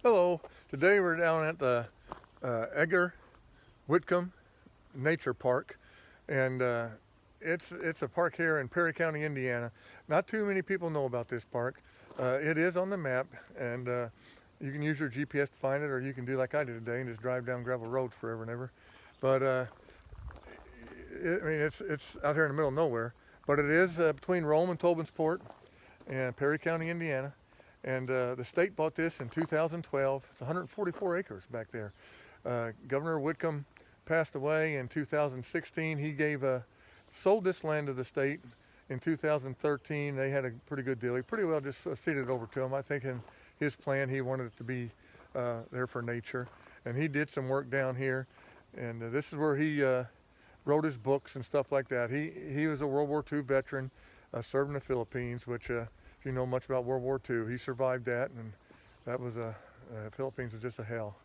Hello, today we're down at the Edgar Whitcomb Nature Park, and it's a park here in Perry County, Indiana. Not too many people know about this park. It is on the map, and you can use your GPS to find it, or you can do like I did today and just drive down gravel roads forever and ever. But I mean, it's out here in the middle of nowhere, but it is between Rome and Tobinsport and Perry County, Indiana. And the state bought this in 2012. It's 144 acres back there. Governor Whitcomb passed away in 2016. He sold this land to the state in 2013. They had a pretty good deal. He pretty well just ceded it over to him. I think in his plan he wanted it to be there for nature. And he did some work down here. And this is where he wrote his books and stuff like that. He was a World War II veteran, served in the Philippines, which if you know much about World War II, he survived that, and that was Philippines was just a hell.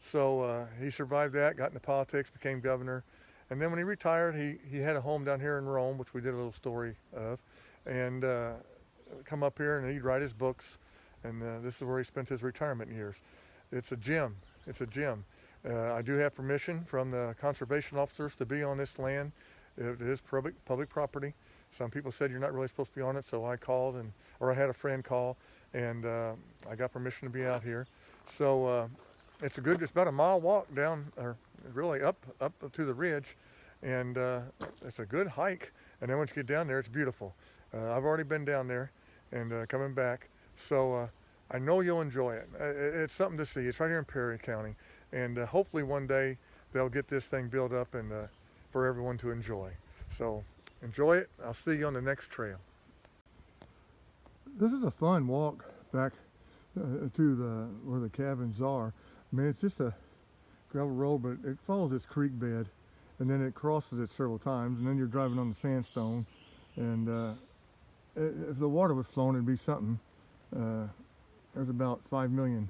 So he survived that, got into politics, became governor, and then when he retired, he had a home down here in Rome, which we did a little story of, and come up here and he'd write his books, and this is where he spent his retirement years. It's a gem. It's a gem. I do have permission from the conservation officers to be on this land. It is public property. Some people said you're not really supposed to be on it, so I called, or I had a friend call, and I got permission to be out here. So it's about a mile walk down, or really up to the ridge, and it's a good hike. And then once you get down there, it's beautiful. I've already been down there and coming back, so I know you'll enjoy it. It's something to see. It's right here in Perry County, and hopefully one day they'll get this thing built up and for everyone to enjoy. So enjoy it. I'll see you on the next trail. This is a fun walk back to where the cabins are. I mean, it's just a gravel road, but it follows this creek bed, and then it crosses it several times, and then you're driving on the sandstone. And if the water was flowing, it'd be something. There's about 5 million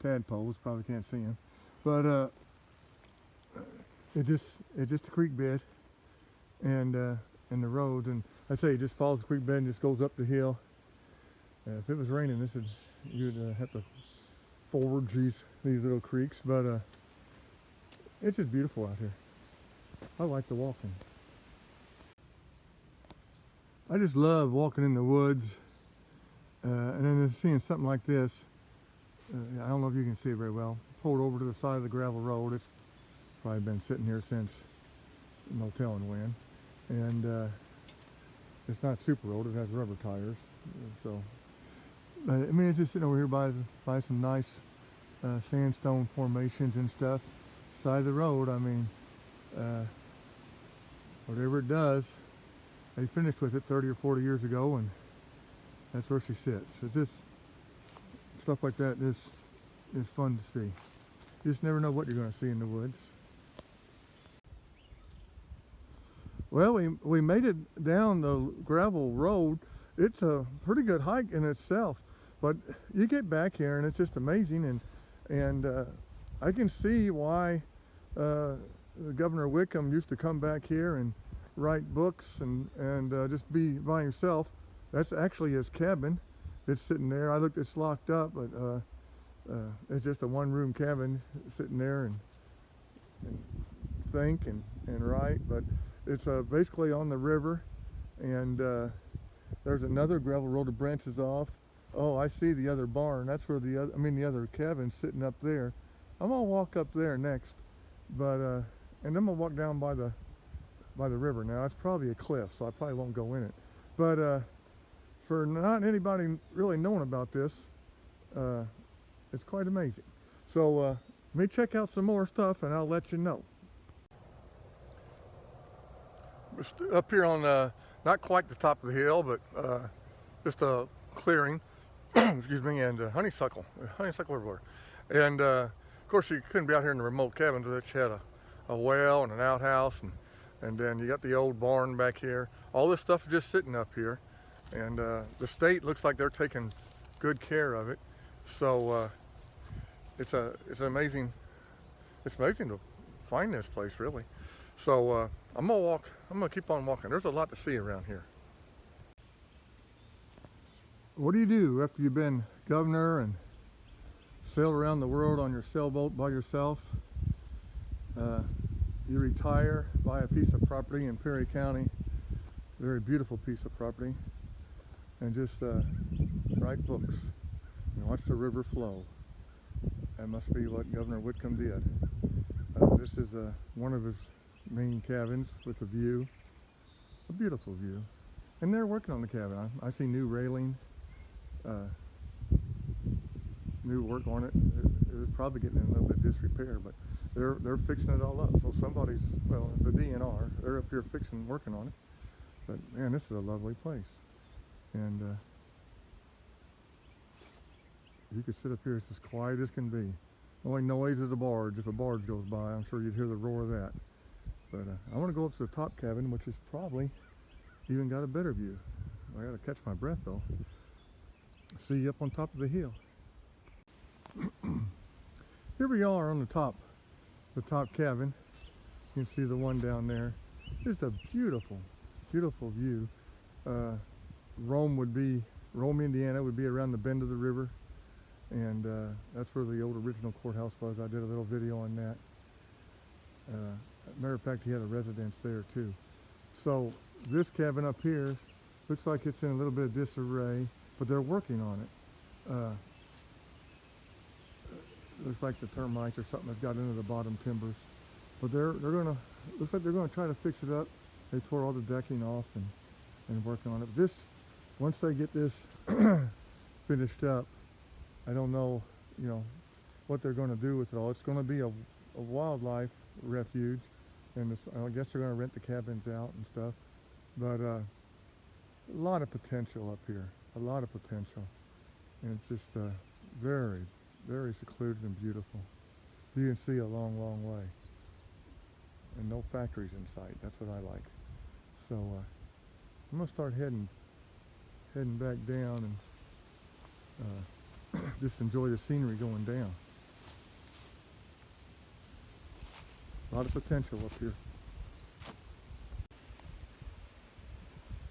tadpoles. Probably can't see them, but it's just a creek bed, and the roads, and I say it just follows the creek bed and just goes up the hill. If it was raining, you'd have to ford these little creeks, but it's just beautiful out here. I like the walking. I just love walking in the woods, and then seeing something like this. I don't know if you can see it very well. Pulled over to the side of the gravel road. It's probably been sitting here since no telling when. And it's not super old, it has rubber tires. So, but I mean, it's just sitting over here by some nice sandstone formations and stuff. Side of the road, I mean, whatever it does, they finished with it 30 or 40 years ago, and that's where she sits. It's just stuff like that is fun to see. You just never know what you're going to see in the woods. Well, we made it down the gravel road. It's a pretty good hike in itself, but you get back here and it's just amazing, and I can see why Governor Whitcomb used to come back here and write books and just be by himself. That's actually his cabin. It's sitting there. I looked, it's locked up, but it's just a one-room cabin sitting there and think and write. But it's basically on the river, and there's another gravel road that branches off. Oh, I see the other barn. That's where the other cabin's sitting up there. I'm gonna walk up there next, but and I'm gonna walk down by the river. Now it's probably a cliff, so I probably won't go in it. But for not anybody really knowing about this, it's quite amazing. So let me check out some more stuff, and I'll let you know. Up here on not quite the top of the hill, but just a clearing, excuse me, and honeysuckle everywhere. And of course you couldn't be out here in the remote cabins without you had a well and an outhouse, and then you got the old barn back here. All this stuff is just sitting up here, and the state looks like they're taking good care of it. So it's amazing. It's amazing to find this place, really. So I'm gonna keep on walking. There's a lot to see around here. What do you do after you've been governor and sail around the world on your sailboat by yourself. You retire, buy a piece of property in Perry County, very beautiful piece of property, and just write books and watch the river flow. That must be what Governor Whitcomb did. This is one of his main cabins with a view, a beautiful view. And they're working on the cabin. I see new railing, new work on it. It was probably getting in a little bit of disrepair, but they're fixing it all up. So somebody's, well, the DNR, they're up here working on it. But man, this is a lovely place. And you could sit up here, it's as quiet as can be. The only noise is a barge. If a barge goes by, I'm sure you'd hear the roar of that. But I want to go up to the top cabin, which is probably even got a better view. I got to catch my breath though. See you up on top of the hill. Here we are on the top cabin. You can see the one down there. Just a beautiful, beautiful view. Rome, Indiana would be around the bend of the river. And that's where the old original courthouse was. I did a little video on that. Matter of fact, he had a residence there too. So this cabin up here looks like it's in a little bit of disarray, but they're working on it. Looks like the termites or something has got into the bottom timbers, but looks like they're gonna try to fix it up. They tore all the decking off and working on it. Once they get this finished up, I don't know, what they're going to do with it all. It's going to be a wildlife refuge, and I guess they're going to rent the cabins out and stuff. But a lot of potential up here, a lot of potential, and it's just very, very secluded and beautiful. You can see a long, long way, and no factories in sight. That's what I like. So I'm going to start heading back down and just enjoy the scenery going down. A lot of potential up here.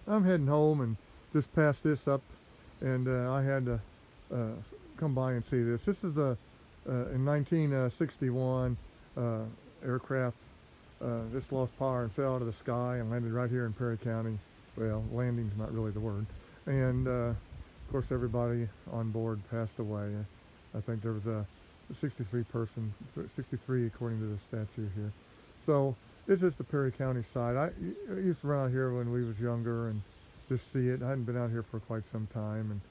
I'm heading home and just passed this up, and I had to come by and see this. This is in 1961 aircraft. This lost power and fell out of the sky and landed right here in Perry County. Well, landing's not really the word. And of course, everybody on board passed away. I think there was a 63 according to the statute here. So this is the Perry County side. I used to run out here when we was younger and just see it. I hadn't been out here for quite some time,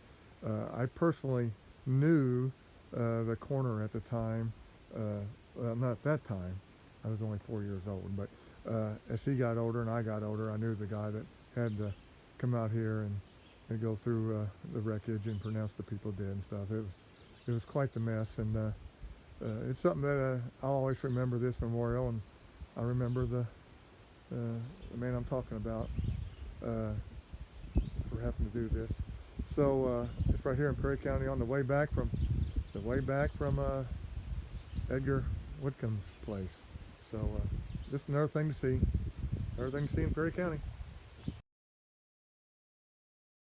and I personally knew the corner at the time. Well, not at that time. I was only 4 years old, but as he got older and I got older, I knew the guy that had to come out here and go through the wreckage and pronounce the people dead and stuff. It was quite the mess, and it's something that I'll always remember this memorial, and I remember the man I'm talking about for having to do this. So it's right here in Perry County on the way back from Edgar Whitcomb's place. So just another thing to see in Perry County.